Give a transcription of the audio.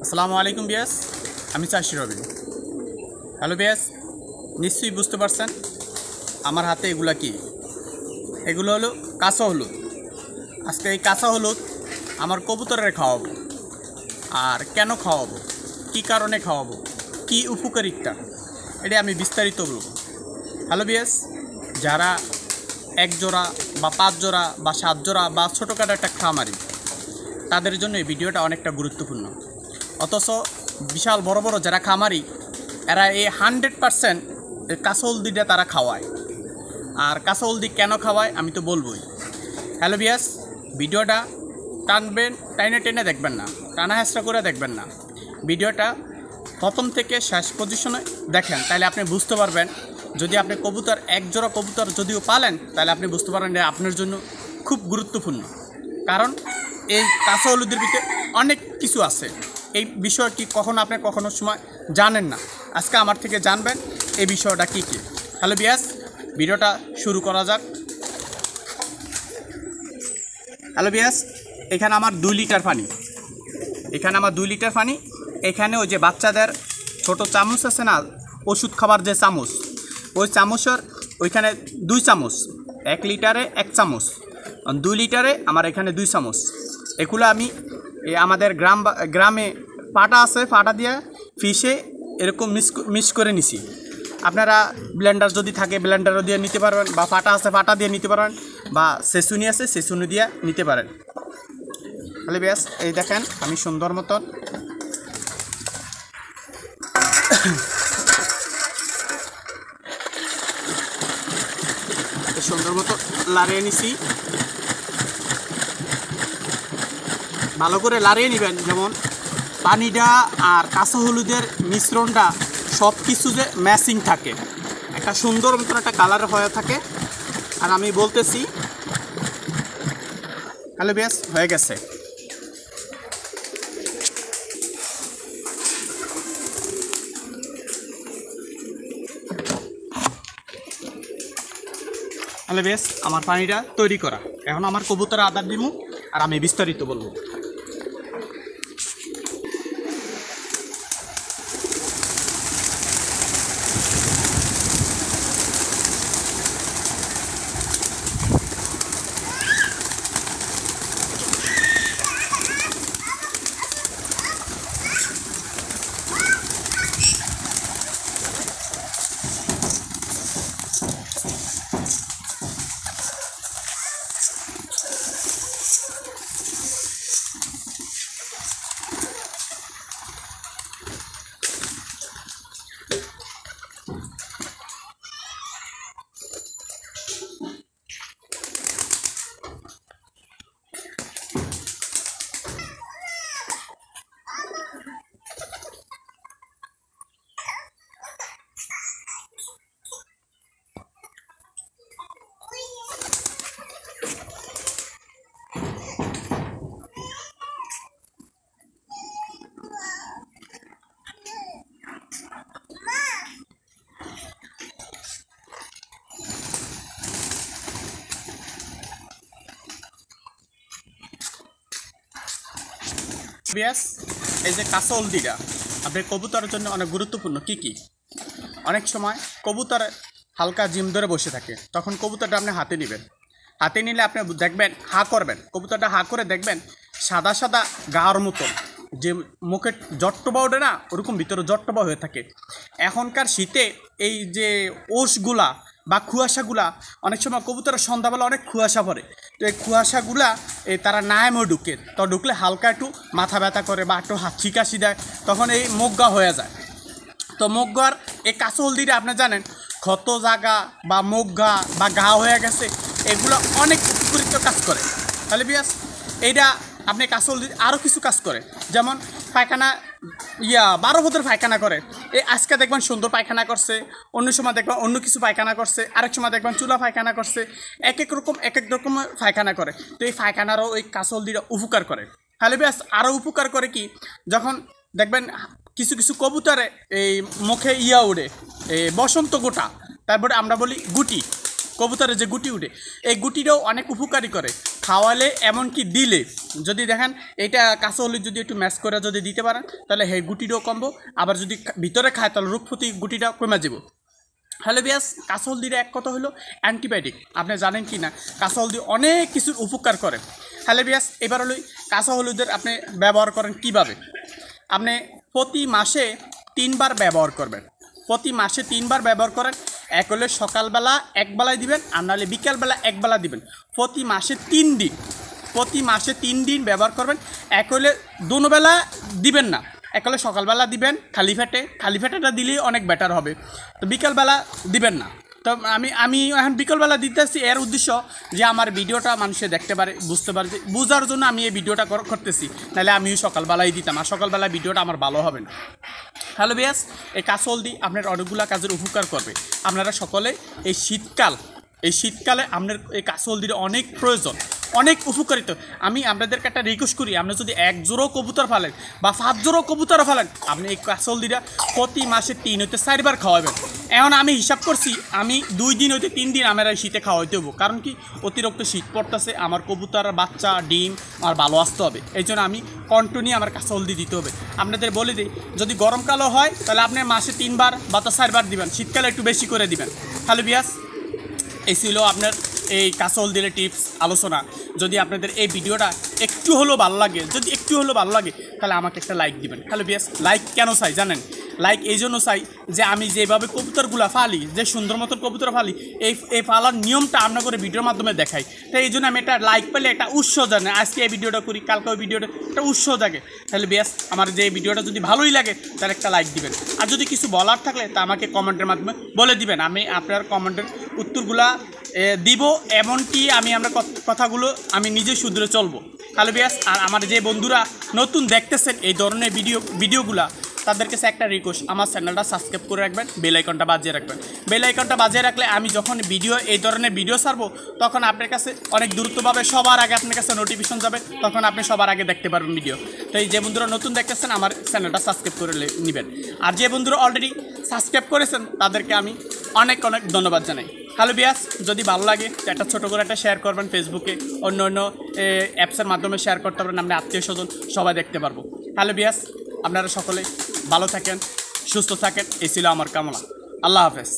আসসালামু আলাইকুম বিয়াস, আমি চাষি রবিন। হ্যালো বিয়াস, নিশ্চয়ই বুঝতে পারছেন আমার হাতে এগুলা কি। এগুলো হলো কাঁচা হলুদ। আজকে এই কাঁচা হলুদ আমার কবুতরের খাওয়াবো। আর কেন খাওয়াবো, কি কারণে খাওয়াবো, কি উপকারিতা, এটা আমি বিস্তারিত বলব। হ্যালো বিয়াস, যারা এক জোড়া বা 5 জোড়া বা 7 জোড়া বা ছোটোখাটো একটা খামারি, তাদের জন্য এই ভিডিওটা অনেকটা গুরুত্বপূর্ণ। অথচ বিশাল বড় বড় যারা খামারি, এরা এই 100% কাঁচা হলদিটা তারা খাওয়ায়। আর কাঁচা হলদি কেন খাওয়ায় আমি তো বলবই। হ্যালো বিয়াস, ভিডিওটা টানবেন, টেনে দেখবেন না, টানা হেঁচড়া করে দেখবেন না। ভিডিওটা প্রথম থেকে শেষ পজিশনে দেখেন, তাহলে আপনি বুঝতে পারবেন। যদি আপনি কবুতর এক জোড়া কবুতর যদিও পালেন, তাহলে আপনি বুঝতে পারবেন যে আপনার জন্য খুব গুরুত্বপূর্ণ। কারণ এই কাঁচা হলুদের ভিতরে অনেক কিছু আছে। এই বিষয়টি কখনো সময় জানেন না। আজকে আমার থেকে জানবেন এই বিষয়টা কী কী। হ্যালো বিয়াস, ভিডিওটা শুরু করা যাক। হ্যালো বিয়াস, এখানে আমার 2 লিটার পানি। এখানে ওই যে বাচ্চাদের ছোট চামচ আছে না, ওষুধ খাবার যে চামচ, ওই চামচের ওইখানে 2 চামচ। 1 লিটারে 1 চামচ, 2 লিটারে আমার এখানে 2 চামচ। এগুলো আমি আমাদের গ্রামে পাটা আছে, পাটা দিয়ে ফিশে এরকম মিক্স করে নিছি। আপনারা ব্লেন্ডার যদি থাকে ব্লেন্ডারও দিয়ে নিতে পারবেন, বা পাটা আছে পাটা দিয়ে নিতে পারবেন, বা সেসুনি আছে সেসুনি দিয়ে নিতে পারেন। তাহলে ব্যাস, এই দেখেন আমি সুন্দর মতন লাড়িয়ে নিছি। ভালো করে লাড়িয়ে নেবেন, যেমন পানিটা আর কাঁচা হলুদের মিশ্রণটা সব কিছু যে ম্যাচিং থাকে, একটা সুন্দর মতন একটা কালার হয়ে থাকে। আর আমি বলতেছি, হ্যালো বেশ, হয়ে গেছে। হ্যালো বেশ, আমার পানিটা তৈরি করা। এখন আমার কবুতরে আদার দিমু আর আমি বিস্তারিত বলবো। বিয়াস, এই যে কাঁচা হলদিটা আপনার কবুতরের জন্য অনেক গুরুত্বপূর্ণ। কি অনেক সময় কবুতর হালকা জিম ধরে বসে থাকে, তখন কবুতরটা আপনি হাতে নেবেন। হাতে নিলে আপনি দেখবেন, হা করবেন, কবুতরটা হা করে দেখবেন সাদা সাদা গাওয়ার মতন, যে মুখে জট্টবা ওঠে না, ওরকম ভিতরে জট্টবা হয়ে থাকে। এখনকার শীতে এই যে ওষগুলা বা কুয়াশাগুলা, অনেক সময় কবুতরের সন্ধ্যাবেলা অনেক কুয়াশা পড়ে, তো এই কুয়াশাগুলা তারা নামও ঢুকে, তো ঢুকলে হালকা একটু মাথা ব্যথা করে বা একটু হাঁচি দেয়, তখন এই মোগ্গা হয়ে যায়। তো মোগ্গার এই কাঁচা হলদিটা আপনি জানেন, ক্ষত জায়গা বা মোগ্গা বা ঘা হয়ে গেছে, এগুলো অনেক উপকৃত কাজ করে। তাহলে বিয়াস, এইটা আপনি কাঁচা হলদি আরও কিছু কাজ করে, যেমন পায়খানা 12 বোধের পায়খানা করে। এই আজকে দেখবেন সুন্দর পায়খানা করছে, অন্য সময় দেখবেন অন্য কিছু পায়খানা করছে, আরেক সময় দেখবেন চুলা পায়খানা করছে, এক এক রকমের পায়খানা করে। তো এই পায়খানারও ওই কাঁচা হলদিটা উপকার করে। তাহলে ব্যাস, আরও উপকার করে কি, যখন দেখবেন কিছু কবুতরে এই মুখে উড়ে বসন্ত গোটা, তারপরে আমরা বলি গুটি, কবুতরের যে গুটি উঠে, এই গুটিটাও অনেক উপকারী করে খাওয়ালে, এমনকি দিলে যদি দেখেন এটা কাঁচা হলুদ যদি একটু ম্যাশ করে যদি দিতে পারেন তাহলে এই গুটিটাও কমবো, আবার যদি ভিতরে খায় তাহলে রোগ প্রতি গুটিটা কমে যাব। হ্যালো বিয়াস, কাঁচা হলদির এক কথা হলো অ্যান্টিবায়োটিক। আপনি জানেন কি না কাঁচা হলদি অনেক কিছুর উপকার করে। হ্যালো বিয়াস, এবার হলো কাঁচা হলুদের আপনি ব্যবহার করেন কিভাবে। আপনি প্রতি মাসে 3 বার ব্যবহার করবেন, প্রতি মাসে 3 বার ব্যবহার করেন। এক হলে সকালবেলা একবেলায় দিবেন, আর নাহলে বিকালবেলা একবেলা দিবেন। প্রতি মাসে 3 দিন, প্রতি মাসে 3 দিন ব্যবহার করবেন। এক হলে দুবেলা দিবেন না, এক হলে সকালবেলা দিবেন খালি ফ্যাটেটা দিলেই অনেক বেটার হবে। তো বিকালবেলা দিবেন না। তো আমি এখন বিকালবেলা দিতেছি, এর উদ্দেশ্য যে আমার ভিডিওটা মানুষে দেখতে পারে, বুঝতে পারে, বোঝার জন্য আমি এই ভিডিওটা করতেছি। নাহলে আমিও সকালবেলাই দিতাম, আর সকালবেলা ভিডিওটা আমার ভালো হবে না। হ্যালো বিয়াস, এই কাঁচা হলদি আপনার অনেকগুলো কাজের উপকার করবে। আপনারা সকলে এই শীতকালে আপনার এই কাঁচা হলদির অনেক প্রয়োজন, অনেক উপকারিত। আমি আপনাদেরকে একটা রিকোয়েস্ট করি, আপনি যদি 1 জোড়াও কবুতর ফালেন বা 5 জোড়াও কবুতর ফালেন, আপনি এই কাঁচা হলদিটা প্রতি মাসে 3 হইতে 4 বার খাওয়াবেন। এখন আমি হিসাব করছি, আমি 2 দিন হইতে 3 দিন আমার এই শীতে খাওয়াইতে হবো। কারণ কি, অতিরিক্ত শীত পড়তেছে, আমার কবুতর বাচ্চা ডিম আমার ভালো আসতে হবে। এই জন্য আমি কন্টিনিউ আমার কাঁচা হলদি দিতে হবে। আপনাদের বলে দিই, যদি গরমকালও হয় তাহলে আপনি মাসে 3 বার বা 4 বার দিবেন, শীতকালে একটু বেশি করে দিবেন। হ্যালো বিয়াস, এই ছিল আপনার এই কাঁচা হলদির টিপস আলোচনা। যদি আপনাদের এই ভিডিওটা একটু হলেও ভালো লাগে, তাহলে আমাকে একটা লাইক দিবেন। হ্যালো বিয়াস, লাইক কেন চাই জানেন? লাইক এই জন্য চাই যে আমি যেভাবে কবুতরগুলো ফালি, যে সুন্দর মতন কবুতর ফালি, এই ফালার নিয়মটা আপনার করে ভিডিওর মাধ্যমে দেখাই। তাই এই জন্য আমি একটা লাইক পেলে একটা উৎসাহ জানে, আজকে এই ভিডিওটা করি, কালকে ওই ভিডিওটা, একটা উৎসাহ জাগে। তাহলে বিয়াস, আমার যে এই ভিডিওটা যদি ভালোই লাগে তাহলে একটা লাইক দিবেন। আর যদি কিছু বলার থাকলে তা আমাকে কমেন্টের মাধ্যমে বলে দিবেন, আমি আপনার কমেন্টের উত্তরগুলা দিব। এমনকি আমরা কথাগুলো আমি নিজে শুধরে চলবো। হ্যালো বিয়াস, আর আমার যে বন্ধুরা নতুন দেখতেছেন এই ধরনের ভিডিওগুলা, তাদের কাছে একটা রিকোয়েস্ট, আমার চ্যানেলটা সাবস্ক্রাইব করে রাখবেন, বেল আইকনটা বাজিয়ে রাখবেন। বেল আইকনটা বাজিয়ে রাখলে আমি যখন এই ধরনের ভিডিও ছাড়বো, তখন আপনার কাছে অনেক দ্রুতভাবে সবার আগে আপনার কাছে নোটিফিকেশন যাবে, তখন আপনি সবার আগে দেখতে পারবেন ভিডিও। তো এই যে বন্ধুরা নতুন দেখতেছেন, আমার চ্যানেলটা সাবস্ক্রাইব করে নেবেন। আর যে বন্ধুরা অলরেডি সাবস্ক্রাইব করেছেন তাদেরকে আমি অনেক ধন্যবাদ জানাই। হ্যালো বিয়াস, যদি ভালো লাগে একটা ছোটো করে একটা শেয়ার করবেন, ফেসবুকে অন্য অ্যাপসের মাধ্যমে শেয়ার করতে পারবেন, আমরা আত্মীয় স্বজন সবাই দেখতে পারবো। হ্যালো বিয়াস, আপনারা সকলে ভালো থাকেন, সুস্থ থাকেন, এই ছিল আমার কামনা। আল্লাহ হাফেজ।